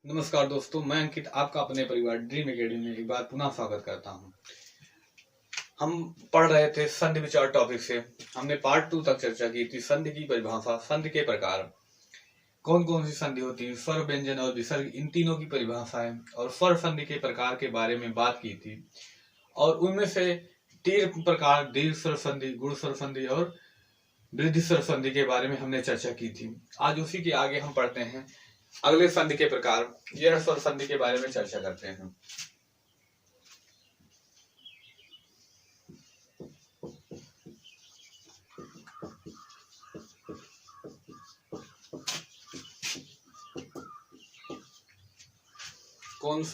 नमस्कार दोस्तों, मैं अंकित आपका अपने परिवार ड्रीम एकेडमी में एक बार पुनः स्वागत करता हूं। हम पढ़ रहे थे संधि विचार टॉपिक से। हमने पार्ट 2 तक चर्चा की थी संधि की परिभाषा, संधि के प्रकार, कौन कौन सी संधि होती है, स्वर, व्यंजन और विसर्ग, इन तीनों की परिभाषाएं और स्वर संधि के प्रकार के बारे में बात की थी। और उनमें से 3 प्रकार दीर्घ स्वर संधि, गुण स्वर संधि और वृद्धि स्वर संधि के बारे में हमने चर्चा की थी। आज उसी के आगे हम पढ़ते हैं अगले संधि के प्रकार, यह स्वर संधि के बारे में चर्चा करते हैं। कौन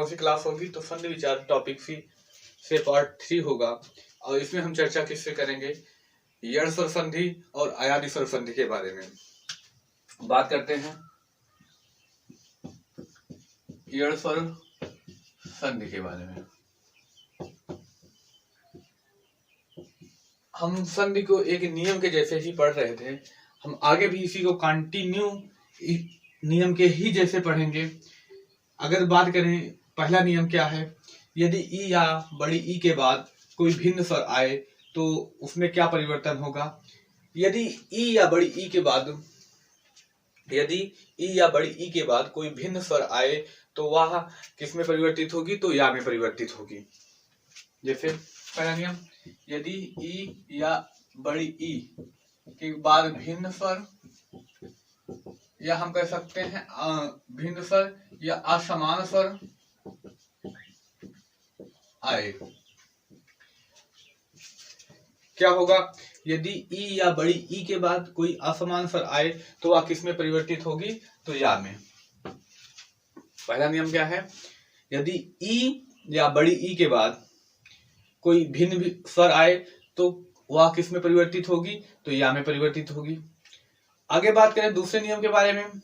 सी क्लास होगी? तो संधि विचार टॉपिक से पार्ट 3 होगा। और इसमें हम चर्चा किससे करेंगे? यण स्वर संधि और अयादि स्वर संधि के बारे में बात करते हैं। यण स्वर संधि के बारे में हम संधि को एक नियम के जैसे ही पढ़ रहे थे, हम आगे भी इसी को कंटिन्यू नियम के ही जैसे पढ़ेंगे। अगर बात करें, पहला नियम क्या है? यदि ई या बड़ी ई के बाद कोई भिन्न स्वर आए तो उसमें क्या परिवर्तन होगा? यदि ई या बड़ी ई के बाद कोई भिन्न स्वर आए तो वह किस में परिवर्तित होगी? तो या में परिवर्तित होगी। जैसे पहला नियम, यदि ई या बड़ी ई के बाद भिन्न स्वर, या हम कह सकते हैं भिन्न स्वर या असमान स्वर आए, क्या होगा? यदि ई या बड़ी ई के बाद कोई असमान स्वर आए तो वह किस में परिवर्तित होगी? तो या में। पहला नियम क्या है? यदि ई या बड़ी ई के बाद कोई भिन्न स्वर आए तो वह किस में परिवर्तित होगी? तो या में परिवर्तित होगी। आगे बात करें दूसरे नियम के बारे में।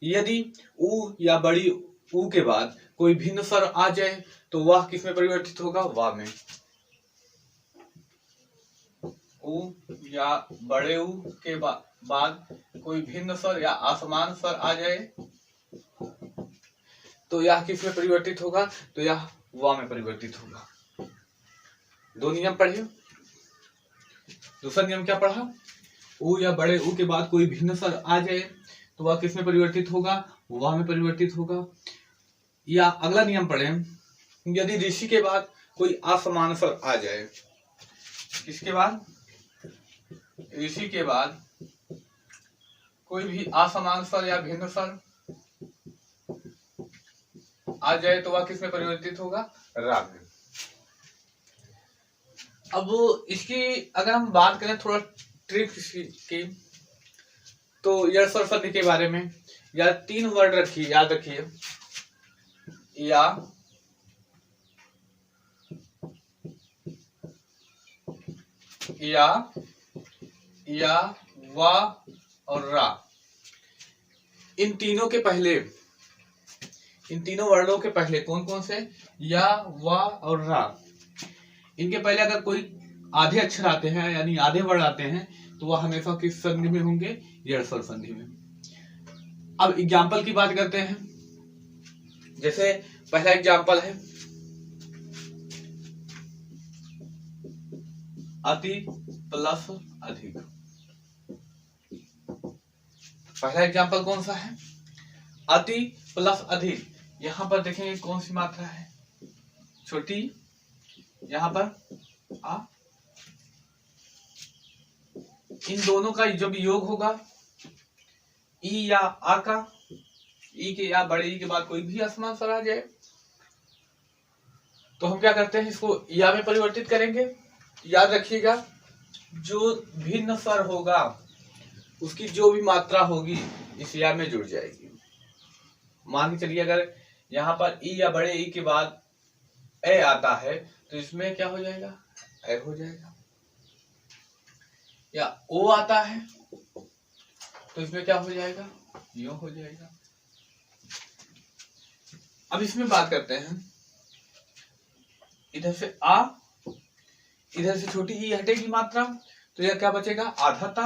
यदि ऊ या बड़ी ऊ के बाद कोई भिन्न स्वर आ जाए तो वह किस में परिवर्तित होगा? वा में। ऊ या बड़े ऊ के बाद कोई भिन्न स्वर या असमान स्वर आ जाए तो यह किस में परिवर्तित होगा? तो यह वा में परिवर्तित होगा। दो नियम पढ़िए। दूसरा नियम क्या पढ़ा? ऊ या बड़े ऊ के बाद कोई भिन्न स्वर आ जाए तो वह किस में परिवर्तित होगा? वा में परिवर्तित होगा। या अगला नियम पढ़े, यदि ऋषि के बाद कोई असमान स्वर आ जाए, किसके बाद? ऋषि के बाद कोई भी असमान स्वर या भिन्न स्वर आ जाए तो वह किस में परिवर्तित होगा? रा में। अब इसकी अगर हम बात करें थोड़ा ट्रिक की, तो यण स्वर संधि के बारे में या 3 वर्ड रखिए, याद रखिए। या वा और रा, इन तीनों वर्णों के पहले कौन कौन से? या, वा और रा। इनके पहले अगर कोई आधे अक्षर आते हैं, यानी आधे वर्ण आते हैं, तो वह हमेशा किस संधि में होंगे? यण स्वर संधि में। अब एग्जाम्पल की बात करते हैं। जैसे पहला एग्जाम्पल है अति प्लस अधिक। पहला एग्जाम्पल कौन सा है? अति प्लस अधिक। यहां पर देखेंगे कौन सी मात्रा है? छोटी। यहां पर आ। इन दोनों का जो भी योग होगा, ई या आ का, ई के या बड़े ई के बाद कोई भी असमान स्वर आ जाए तो हम क्या करते हैं? इसको या में परिवर्तित करेंगे। याद रखिएगा, जो भिन्न स्वर होगा उसकी जो भी मात्रा होगी इस या में जुड़ जाएगी। मान के चलिए, अगर यहाँ पर ई या बड़े ई के बाद ए आता है तो इसमें क्या हो जाएगा? ए हो जाएगा। या ओ आता है तो इसमें क्या हो जाएगा? यो हो जाएगा। अब इसमें बात करते हैं, इधर से आ, इधर से छोटी ई हटेगी मात्रा, तो यह क्या बचेगा? आधाता।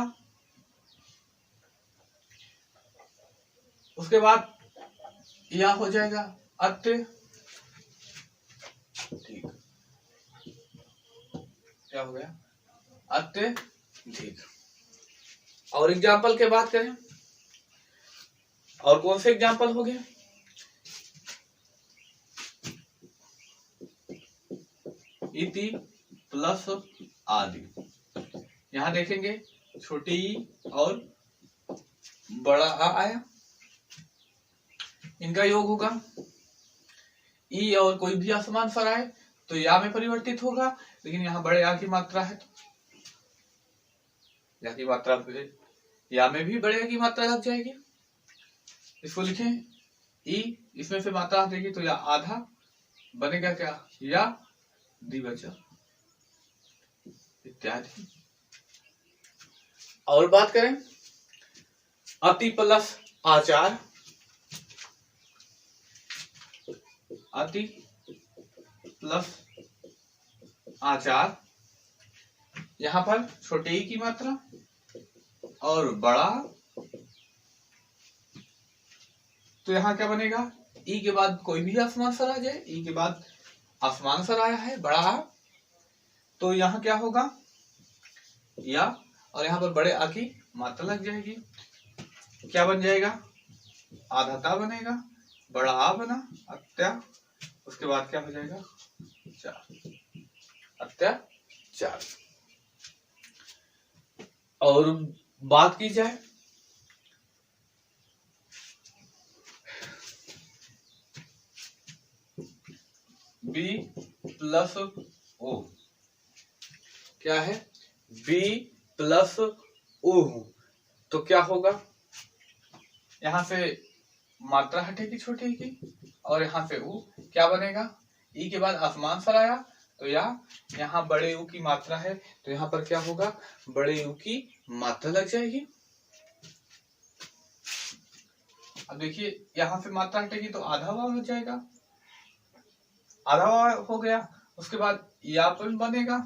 उसके बाद या हो जाएगा अत्य, ठीक, क्या हो गया अत्यधिक। और एग्जाम्पल के बात करें, और कौन से एग्जाम्पल हो गए, इति प्लस आदि। यहां देखेंगे छोटी ई और बड़ा आ आया, इनका योग होगा। ई और कोई भी असमान स्वर आए तो या में परिवर्तित होगा, लेकिन यहाँ बड़े आ की मात्रा है तो या की मात्रा या में भी बड़े आ की मात्रा लग जाएगी। इसको लिखें ई, इसमें से मात्रा हटेगी तो या आधा बनेगा क्या, या द्विवचन इत्यादि। और बात करें अति प्लस आचार, अति प्लस आचार, यहां पर छोटे ई की मात्रा और बड़ा, तो यहां क्या बनेगा, ई के बाद कोई भी आसमान स्वर आ जाए, ई के बाद आसमान स्वर आया है बड़ा, तो यहां क्या होगा या, और यहां पर बड़े आ की मात्रा लग जाएगी, क्या बन जाएगा, आधाता बनेगा, बड़ा आ बना अत्या, उसके बाद क्या हो जाएगा चार, अत्याचार। और बात की जाए बी प्लस ओ, क्या है बी प्लस ओ, तो क्या होगा, यहां से मात्रा हटेगी छोटी की और यहां से ऊ, क्या बनेगा, ई के बाद आसमान स्वर आया तो या, यहाँ बड़े यू की मात्रा है तो यहाँ पर क्या होगा, बड़े यू की मात्रा लग जाएगी। अब देखिए यहां से मात्रा हटेगी तो आधा वाव हो जाएगा, आधा वाव हो गया, उसके बाद या पर बनेगा,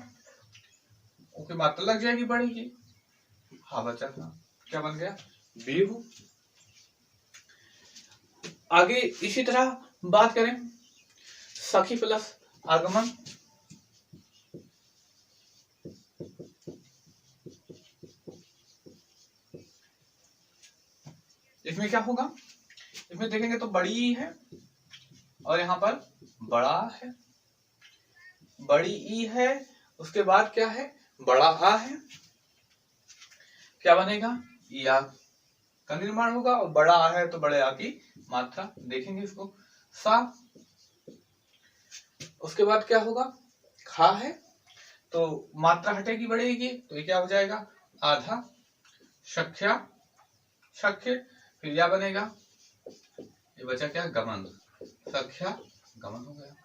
उसकी मात्रा लग जाएगी बड़े की, हाँ बचा क्या बन गया बेहू। आगे इसी तरह बात करें सखी प्लस आगमन, इसमें क्या होगा, इसमें देखेंगे तो बड़ी ई है और यहाँ पर बड़ा है, बड़ी ई है, उसके बाद क्या है बड़ा आ है, क्या बनेगा या का निर्माण होगा, और बड़ा आ है तो बड़े आ की मात्रा, देखेंगे इसको सा, उसके बाद क्या होगा खा है तो मात्रा हटेगी बढ़ेगी तो ये क्या हो जाएगा आधा, शख्या शख्य, फिर या बनेगा, ये बचा क्या गमन, सख्या गमन हो गया।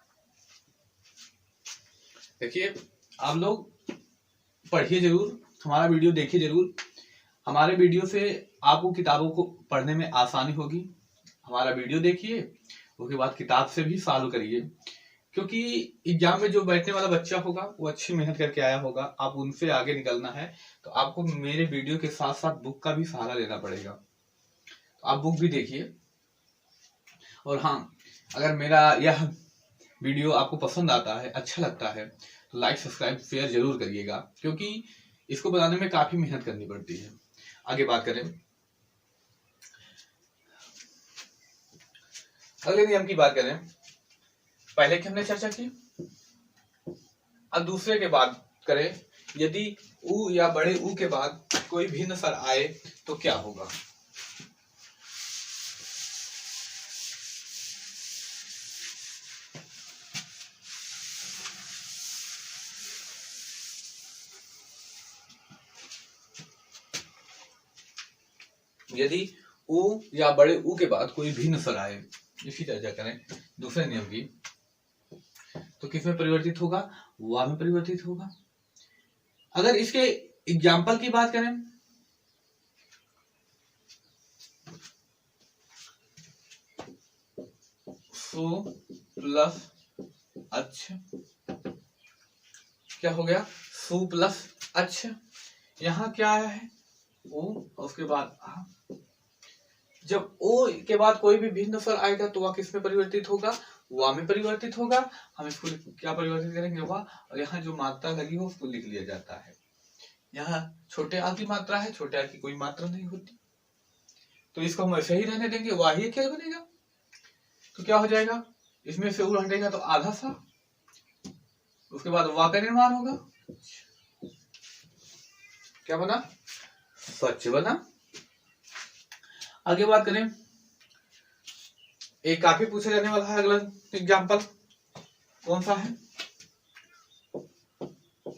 देखिए आप लोग पढ़िए जरूर, हमारा वीडियो देखिए जरूर, हमारे वीडियो से आपको किताबों को पढ़ने में आसानी होगी। हमारा वीडियो देखिए, उसके बाद किताब से भी सॉल्व करिए, क्योंकि एग्जाम में जो बैठने वाला बच्चा होगा वो अच्छी मेहनत करके आया होगा, आप उनसे आगे निकलना है तो आपको मेरे वीडियो के साथ साथ बुक का भी सहारा लेना पड़ेगा, तो आप बुक भी देखिए। और हाँ, अगर मेरा यह वीडियो आपको पसंद आता है, अच्छा लगता है, तो लाइक सब्सक्राइब शेयर जरूर करिएगा, क्योंकि इसको बनाने में काफी मेहनत करनी पड़ती है। आगे बात करें अगले नियम की बात करें, पहले की हमने चर्चा की, अब दूसरे के बाद करें, यदि ऊ या बड़े ऊ के बाद कोई भिन्न स्वर आए तो क्या होगा। यदि ऊ या बड़े ऊ के बाद कोई भिन्न स्वर आए, इसी चर्चा करें दूसरे नियम की, तो किस में परिवर्तित होगा, वा में परिवर्तित होगा। अगर इसके एग्जाम्पल की बात करें, सु प्लस अच्छा, क्या हो गया सु प्लस अच्छा, यहां क्या आया है ऊ, उसके बाद आ, जब ओ के बाद कोई भी भिन्न स्वर आएगा तो वह किस में परिवर्तित होगा, वा में परिवर्तित होगा। हम इसको क्या परिवर्तित करेंगे, वा, और यहाँ जो मात्रा लगी हो उसको लिख लिया जाता है। यहाँ छोटे आ की मात्रा है, छोटे आ की कोई मात्रा नहीं होती, तो इसको हम ऐसे ही रहने देंगे, वा ही क्या बनेगा। तो क्या हो जाएगा, इसमें से उ हटेगा तो आधा सा, उसके बाद वा का निर्माण होगा, क्या बना, स्वच्छ बना। आगे बात करें, एक काफी पूछा जाने वाला है अगला एग्जाम्पल, कौन सा है,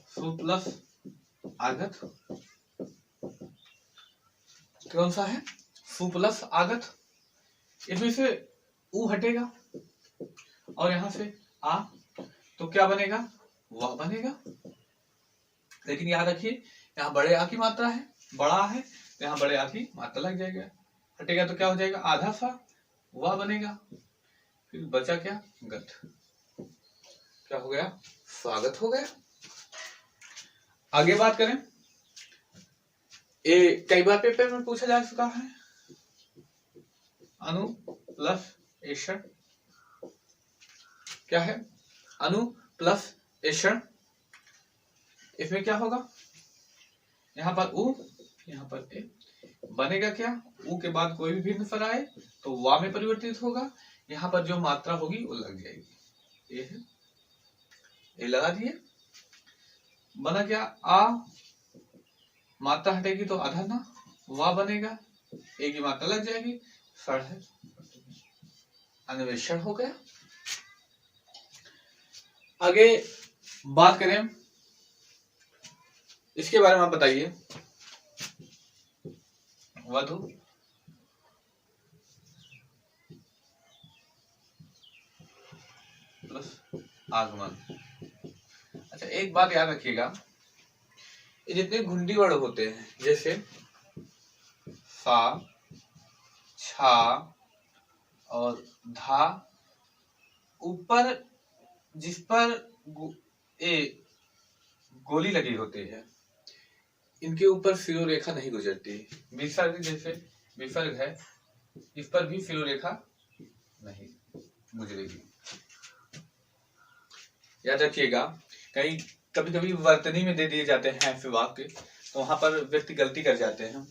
सु प्लस आगत, कौन सा है, सु प्लस आगत। इसमें से उ हटेगा और यहां से आ, तो क्या बनेगा, वह बनेगा। लेकिन याद रखिए यहाँ बड़े आ की मात्रा है, बड़ा है, तो यहाँ बड़े आ की मात्रा लग जाएगा, हटेगा तो क्या हो जाएगा, आधा सा, वह बनेगा। फिर बचा क्या, गत, क्या हो गया, स्वागत हो गया। आगे बात करें, ये कई बार पेपर में पूछा जा चुका है, अनु प्लस एषण, क्या है, अनु प्लस एषण। इसमें क्या होगा, यहाँ पर उ, यहाँ पर ए, बनेगा क्या, उ के बाद कोई भी भिन्न स्वर आए तो वा में परिवर्तित होगा, यहाँ पर जो मात्रा होगी वो लग जाएगी, ये है, ये लगा दिए, बना क्या, आ, मात्रा हटेगी तो आधा ना, वा बनेगा, ए की मात्रा लग जाएगी, सड़ है, अन्वेषण हो गया। आगे बात करें, इसके बारे में आप बताइए, वधु प्लस आगमन। अच्छा एक बात याद रखिएगा, ये जितने घुंडी वर्ण होते हैं जैसे सा, छा और धा, ऊपर जिस पर गोली लगी होती है इनके ऊपर शिरोरेखा नहीं गुजरती। विसर्ग जैसे विसर्ग है, इस पर भी शिरोरेखा नहीं गुजरेगी। याद रखिएगा, कहीं कभी कभी वर्तनी में दे दिए जाते हैं ऐसे वाक्य, तो वहां पर व्यक्ति गलती कर जाते हैं,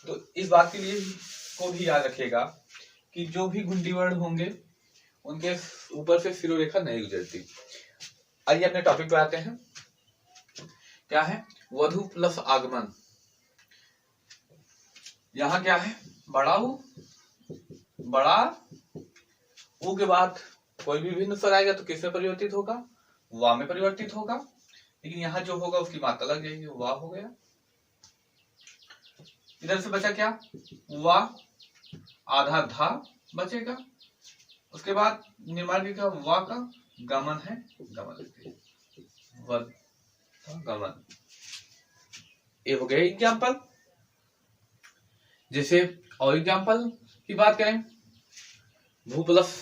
तो इस बात के लिए को भी याद रखिएगा कि जो भी घुंडी वर्ण होंगे उनके ऊपर से शिरोरेखा नहीं गुजरती। आइए अपने टॉपिक पे आते हैं, क्या है, वधु प्लस आगमन। यहां क्या है, बड़ा उ, बड़ा उ के बाद कोई भी भिन्न स्वर आएगा तो किस में परिवर्तित होगा, वा में परिवर्तित होगा, लेकिन यहाँ जो होगा उसकी मात्रा लग जाएगी, वा हो गया। इधर से बचा क्या, वा, आधा धा बचेगा, उसके बाद निर्माण का वा का गमन है, गमन गमन। ये हो गया एग्जाम्पल। जैसे और एग्जाम्पल की बात करें, भू प्लस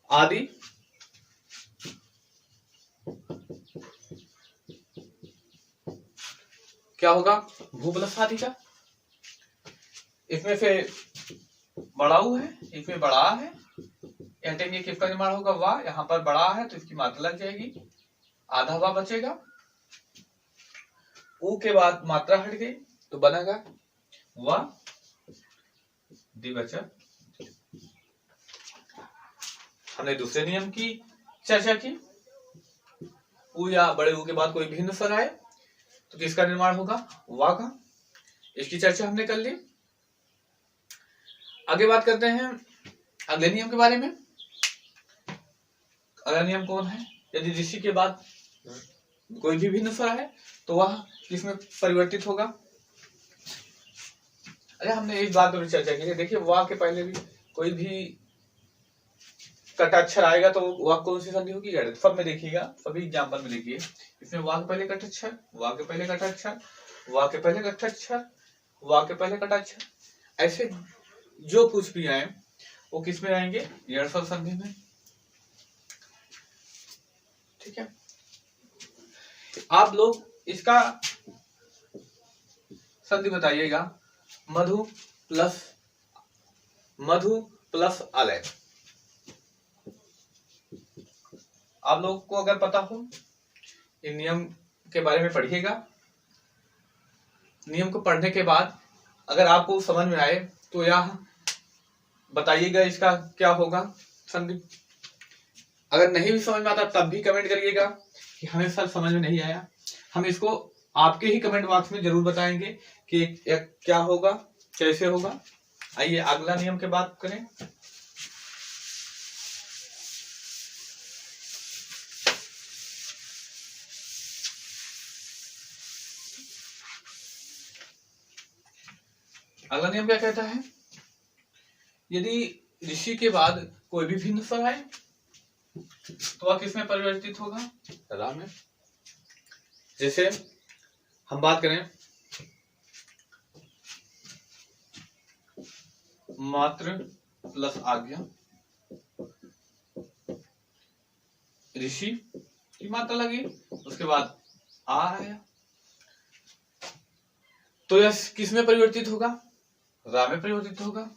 आदि, क्या होगा, भू प्लस आदि का, इसमें से बड़ाऊ है, इसमें बड़ा है, हटेंगे किसका निर्माण होगा, वा, यहाँ पर बड़ा है तो इसकी मात्रा लग जाएगी, आधा वा बचेगा, ऊ के बाद मात्रा हट गई तो बनेगा वा, द्विवचन। हमने दूसरे नियम की चर्चा की, ऊ या बड़े ऊ के बाद कोई भिन्न स्वर आए तो किसका निर्माण होगा, वा का, इसकी चर्चा हमने कर ली। आगे बात करते हैं अगले नियम के बारे में। अगला नियम कौन है, यदि ऋषि के बाद कोई भी भिन्न स्वर है तो वह किसमें परिवर्तित होगा। अरे हमने इस बात पर चर्चा की, देखिए वाह के पहले भी कोई भी कटाक्षर आएगा तो वाह कौन सी संधि होगी, सब में देखिएगा, सभी एग्जाम्पल में देखिए, इसमें वाह के पहले कटाक्षर, वाह के पहले कटाक्षर, वाह के पहले कटाक्षर, वाह के पहले कटाक्षर, ऐसे जो कुछ भी आए वो किस में आएंगे, यड़स्वर संधि में। ठीक है, आप लोग इसका संधि बताइएगा, मधु प्लस मधु प्लस अलय। आप लोगों को अगर पता हो इन नियम के बारे में पढ़िएगा। नियम को पढ़ने के बाद अगर आपको समझ में आए तो यह बताइएगा इसका क्या होगा संधि। अगर नहीं भी समझ में आता तब भी कमेंट करिएगा कि हमें सर समझ में नहीं आया। हम इसको आपके ही कमेंट बॉक्स में जरूर बताएंगे कि क्या होगा, कैसे होगा। आइए अगला नियम की बात करें। अगला नियम क्या कहता है, यदि ऋषि के बाद कोई भी भिन्न स्वर आए तो वह किसमें परिवर्तित होगा, रा में। जैसे हम बात करें मात्र प्लस आज्ञा, ऋषि की मात्रा लगी, उसके बाद आ आया, तो यह किसमें परिवर्तित होगा, रा में परिवर्तित होगा।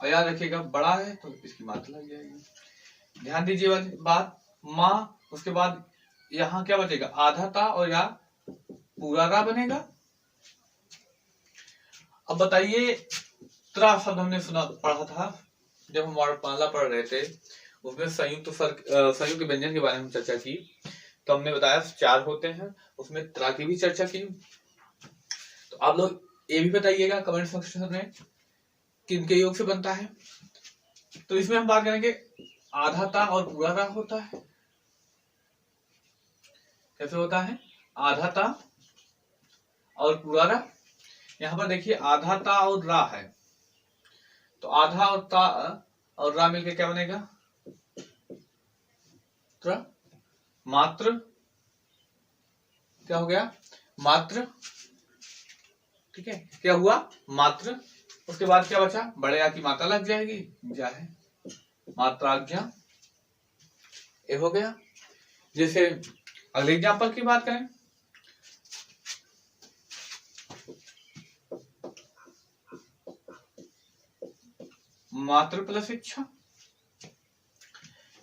और याद रखिएगा बड़ा है तो इसकी मात्रा लग जाएगी। ध्यान दीजिए बात, माँ, उसके बाद यहाँ क्या बचेगा, आधा ता और या पूरा रा बनेगा। अब बताइए त्रा शब्द हमने सुना पढ़ा था जब हम वर्णमाला पढ़ रहे थे, उसमें संयुक्त व्यंजन के बारे में चर्चा की, तो हमने बताया 4 होते हैं, उसमें त्रा की भी चर्चा की। तो आप लोग ये भी बताइएगा कमेंट सेक्शन में किनके योग से बनता है। तो इसमें हम बात करेंगे आधा ता और पूरा रा होता है। कैसे होता है, आधा ता और पूरा रा। यहाँ पर देखिए आधा ता और रा है, तो आधा और ता और रा मिलके क्या बनेगा, त्रा। मात्र क्या हो गया, मात्र, ठीक है, क्या हुआ, मात्र। उसके बाद क्या बचा, बड़े आ की मात्रा लग जाएगी, जा है, मात्राज्ञा, ये हो गया। जैसे अगले एग्जाम्पल की बात करें, मात्र प्लस इच्छा,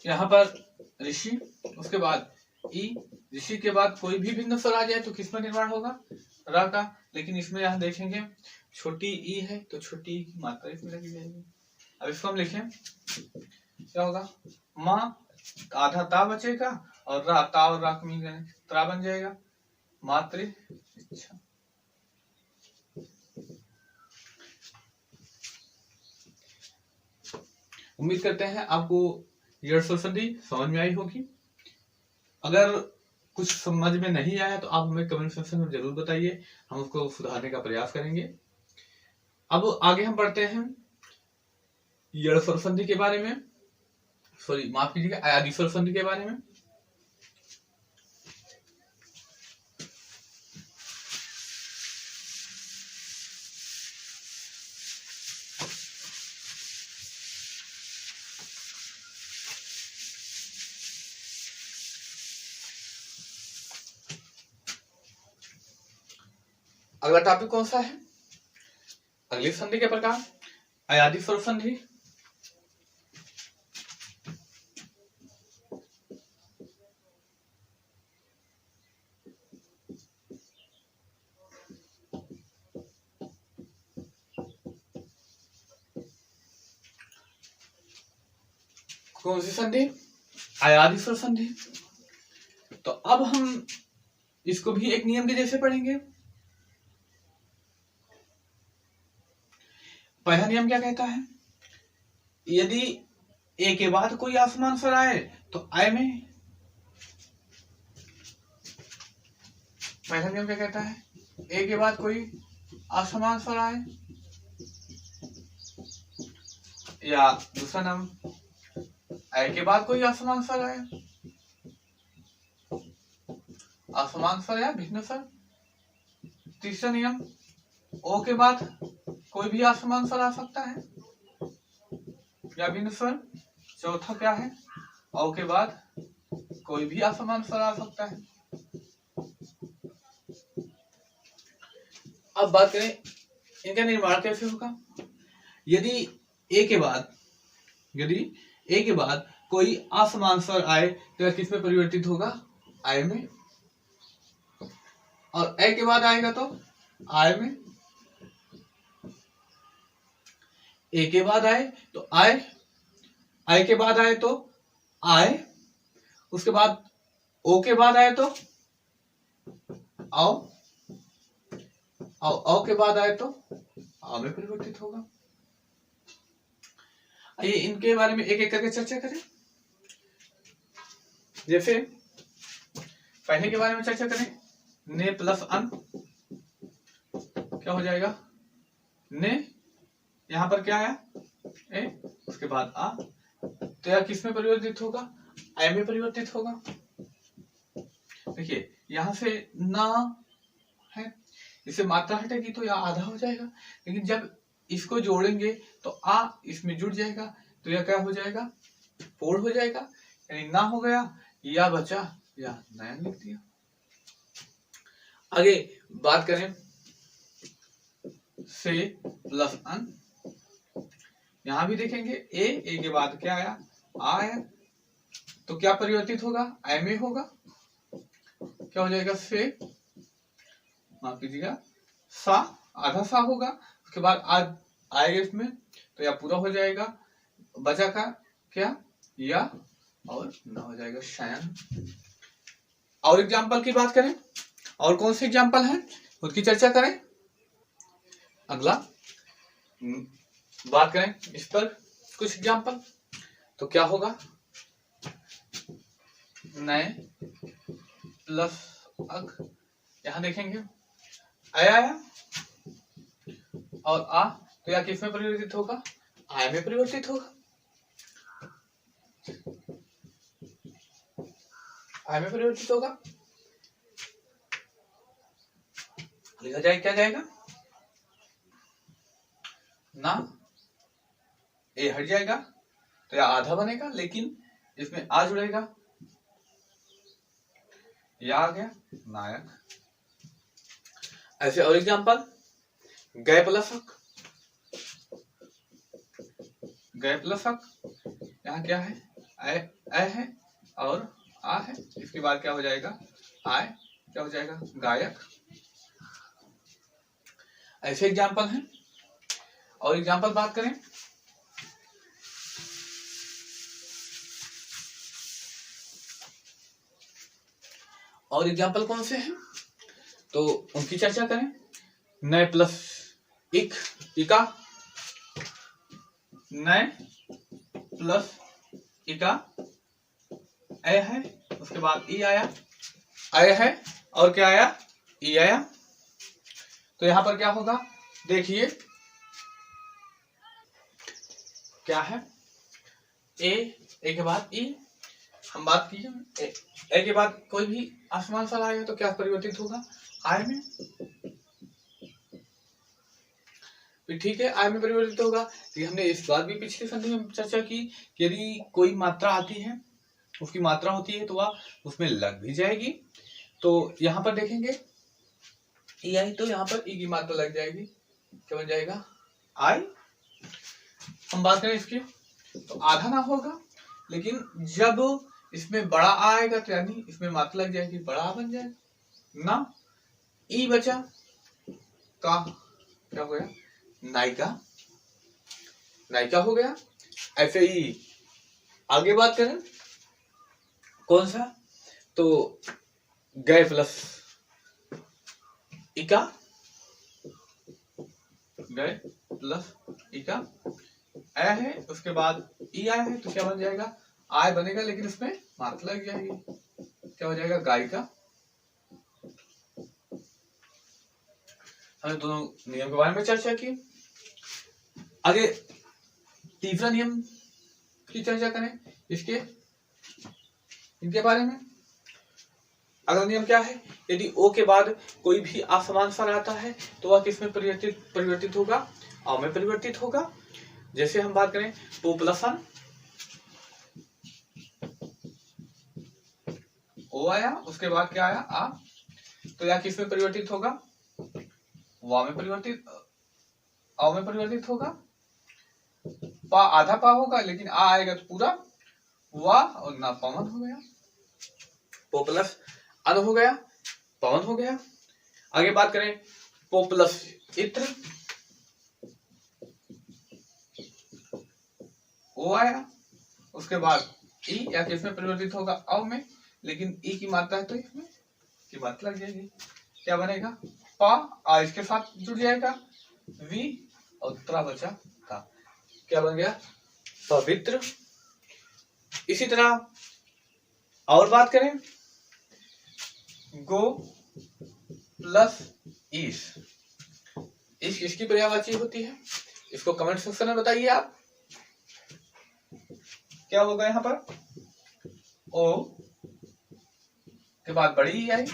यहाँ पर ऋषि, उसके बाद ई, ऋषि के बाद कोई भी भिन्न स्वर आ जाए तो किसमें निर्माण होगा, रा का। लेकिन इसमें यहाँ देखेंगे छोटी ई है तो छोटी ई की मात्रा इसमें लगी जाएगी। अब इसको हम लिखें, क्या होगा, माँ, आधा ता बचेगा और रा, ता और रा मिल गए, त्रा बन जाएगा, मात्र इच्छा। उम्मीद करते हैं आपको यह संधि समझ में आई होगी। अगर कुछ समझ में नहीं आया तो आप हमें कमेंट सेक्शन में जरूर बताइए, हम उसको सुधारने का प्रयास करेंगे। अब आगे हम बढ़ते हैं यड़ स्वर संधि के बारे में, सॉरी माफ कीजिएगा, अयादि स्वर संधि के बारे में। अगला टॉपिक कौन सा है, अगली संधि के प्रकार, अयादि स्वर संधि। कौन सी संधि, अयादि स्वर संधि। तो अब हम इसको भी एक नियम के जैसे पढ़ेंगे। पहला नियम क्या कहता है, यदि ए के बाद कोई असमान स्वर आए तो आय में, पहला नियम क्या कहता है, ए के बाद कोई असमान स्वर आए, या दूसरा नाम ए के बाद कोई असमान स्वर आए, असमान स्वर या भिन्न स्वर। तीसरा नियम, ओ के बाद कोई भी असमान स्वर आ सकता है या भिन्न स्वर। चौथा क्या है, औ के बाद कोई भी असमान स्वर आ सकता है। अब बात करें इनका निर्माण कैसे होगा। यदि ए के बाद कोई असमान स्वर आए तो यह किस में परिवर्तित होगा? आय में। और ए के बाद आएगा तो आय में। ए के बाद आए तो आय, आय के बाद आए तो आय, उसके बाद ओ के बाद आए तो आओ, औ के बाद आए तो आ में परिवर्तित होगा। आइए इनके बारे में एक एक करके चर्चा करें। जैसे पहले के बारे में चर्चा करें, ने प्लस अन क्या हो जाएगा? ने, यहां पर क्या आया? ए, उसके बाद आ, तो यह किस में परिवर्तित होगा? आय में परिवर्तित होगा। देखिए यहां से ना है, इससे मात्रा हटेगी तो यह आधा हो जाएगा, लेकिन जब इसको जोड़ेंगे तो आ इसमें जुड़ जाएगा तो यह क्या हो जाएगा? पूर्ण हो जाएगा। यानी ना हो गया, या बचा, या नया लिख दिया। आगे बात करें से प्लस अन, यहां भी देखेंगे ए के बाद क्या आया? आ आया, तो क्या परिवर्तित होगा? आय में होगा। क्या हो जाएगा? से, माफ कीजिएगा, सा, आधा सा होगा, उसके बाद आज आएगा इसमें तो यह पूरा हो जाएगा। बचा का क्या? या, और ना हो जाएगा शयन। और एग्जाम्पल की बात करें, और कौन से एग्जाम्पल हैं उसकी चर्चा करें। अगला बात करें इस पर कुछ एग्जाम्पल, तो क्या होगा? नए प्लस अग, यहां देखेंगे आया और आ, तो यह किस में परिवर्तित होगा? आय में परिवर्तित होगा। आय में परिवर्तित होगा। लिखा जाए क्या जाएगा? ना, ए हट जाएगा तो यह आधा बनेगा, लेकिन इसमें आ जुड़ेगा, यह आ गया नायक। ऐसे और एग्जांपल, गए प्लस हक, गए प्लस हक, यहाँ क्या है? ऐ है और आ है, इसके बाद क्या हो जाएगा? आय, क्या हो जाएगा? गायक। ऐसे एग्जांपल हैं। और एग्जांपल बात करें, और एग्जांपल कौन से हैं तो उनकी चर्चा करें। नए प्लस इक, इका, नए प्लस इका, ए है, उसके बाद ई आया, ए है और क्या आया? ई आया। तो यहां पर क्या होगा? देखिए क्या है? ए के बाद ई, हम बात कीजिए ए के बाद कोई भी आसमान सा आएगा तो क्या परिवर्तित होगा? आय में। ठीक है, आय में परिवर्तित होगा। ये हमने इस बात भी पिछली संधि में चर्चा की कि यदि कोई मात्रा आती है, उसकी मात्रा होती है तो वह उसमें लग भी जाएगी। तो यहाँ पर देखेंगे ई आई, तो यहाँ पर ई की मात्रा लग जाएगी, क्या बन जाएगा? आई। हम बात करें इसकी तो आधा ना होगा, लेकिन जब इसमें बड़ा आएगा तो यानी इसमें मात्रा लग जाएगी, बड़ा बन जाएगा ना। ई बचा का क्या हो गया? नायिका, नायिका हो गया। ऐसे ही आगे बात करें कौन सा, तो गए प्लस इका, गए प्लस इका, ए है, उसके बाद ई आया है तो क्या बन जाएगा? आय बनेगा, लेकिन उसमें मात्रा लग जाएगी, क्या हो जाएगा? गायिका। हमने दोनों नियम के बारे में चर्चा की। आगे तीसरा नियम की चर्चा करें, इसके इनके बारे में। अगला नियम क्या है? यदि ओ के बाद कोई भी असमान स्वर आता है तो वह किस में परिवर्तित होगा? अ में परिवर्तित होगा। जैसे हम बात करें ओ प्लस अन, ओ आया, उसके बाद क्या आया? आ, तो यह किस में परिवर्तित होगा? वा में परिवर्तित, अ में परिवर्तित होगा। पा आधा पा होगा, लेकिन आ आएगा तो पूरा वा, और ना पवन हो गया, पो प्लस अन हो गया, पवन हो गया। आगे बात करें पो प्लस इत्र, ओ आया, उसके बाद ई या किसमें परिवर्तित होगा, अव में, लेकिन ई की मात्रा है तो इसमें की मात्रा लग जाएगी। क्या बनेगा, पा आ इसके साथ जुड़ जाएगा, वी और त्रा बचा था, क्या बन गया, पवित्र। इसी तरह और बात करें, गो प्लस ईस, इस किसकी पर्यायवाची होती है, इसको कमेंट सेक्शन में बताइए आप। क्या होगा यहाँ पर, ओ के बाद बड़ी ही आई,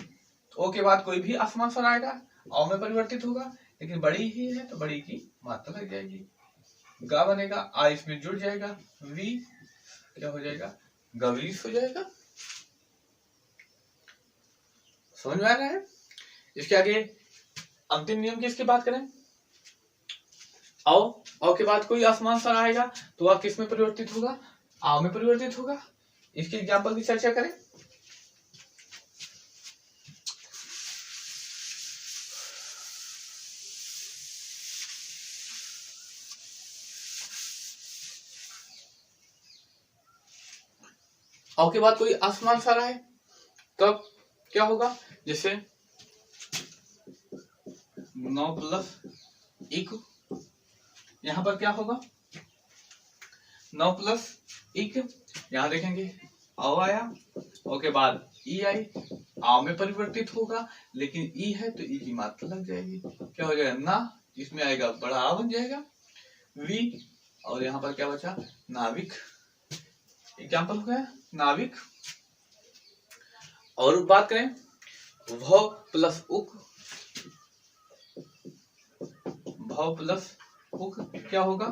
ओ के बाद कोई भी आसमान स्वर आएगा औ में परिवर्तित होगा, लेकिन बड़ी ही है तो बड़ी की मात्रा लग जाएगी। गा बनेगा, आ इसमें जुड़ जाएगा, वी क्या हो जाएगा, गवीस हो जाएगा। समझ में आ रहा है। इसके आगे अंतिम नियम की इसकी बात करें, औ के बाद कोई आसमान स्वर आएगा तो वह किस में परिवर्तित होगा, आ में परिवर्तित होगा। इसके एग्जाम्पल की चर्चा करें, औ के बाद कोई आसमान स्वर आए तब क्या होगा, जैसे 9 प्लस 1, यहां पर क्या होगा, 9 प्लस 1, यहां देखेंगे औ आया, ओ के बाद ई आई, आ में परिवर्तित होगा, लेकिन ई है तो ई की मात्रा लग जाएगी, क्या हो जाएगा, ना, इसमें आएगा बड़ा आ बन जाएगा, वी, और यहाँ पर क्या बचा, नाविक। एग्जाम्पल हो गया नाविक। और बात करें भ प्लस उक, भ प्लस उक क्या होगा,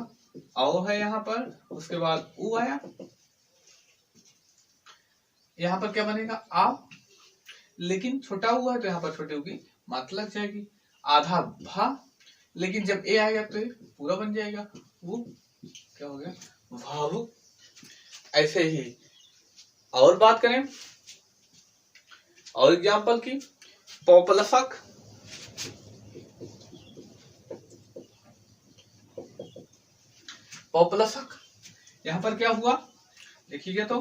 आओ है यहाँ पर, उसके बाद उ आया, यहाँ पर क्या बनेगा, आ, लेकिन छोटा हुआ है तो यहाँ पर छोटे उ की मात्रा लग जाएगी, आधा भा, लेकिन जब ए आएगा तो पूरा बन जाएगा, वो क्या हो गया, भावुक। ऐसे ही और बात करें और एग्जाम्पल की, पौपलसक, पौपलसक, यहां पर क्या हुआ देखिएगा तो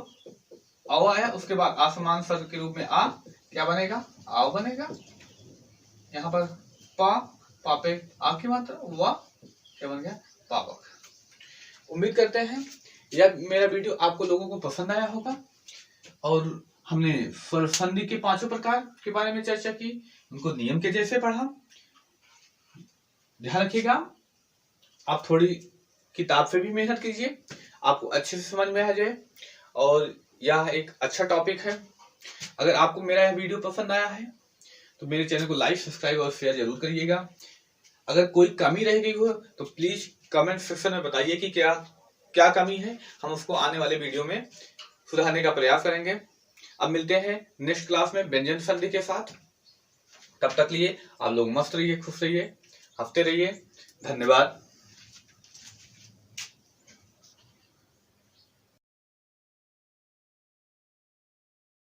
आओ आया, उसके बाद आसमान शब्द के रूप में आ, क्या बनेगा, आओ बनेगा, यहाँ पर पा, पापे आ की मात्रा, वा क्या बन गया, पावक। उम्मीद करते हैं यह मेरा वीडियो आपको लोगों को पसंद आया होगा, और हमने स्वर संधि के 5 प्रकार के बारे में चर्चा की, उनको नियम के जैसे पढ़ा। ध्यान रखिएगा, आप थोड़ी किताब से भी मेहनत कीजिए, आपको अच्छे से समझ में आ जाए, और यह एक अच्छा टॉपिक है। अगर आपको मेरा यह वीडियो पसंद आया है तो मेरे चैनल को लाइक, सब्सक्राइब और शेयर जरूर करिएगा। अगर कोई कमी रह गई हो तो प्लीज कमेंट सेक्शन में बताइए कि क्या क्या कमी है, हम उसको आने वाले वीडियो में सुधारने का प्रयास करेंगे। अब मिलते हैं नेक्स्ट क्लास में व्यंजन संधि के साथ। तब तक लिए आप लोग मस्त रहिए, खुश रहिए, हंसते रहिए। धन्यवाद।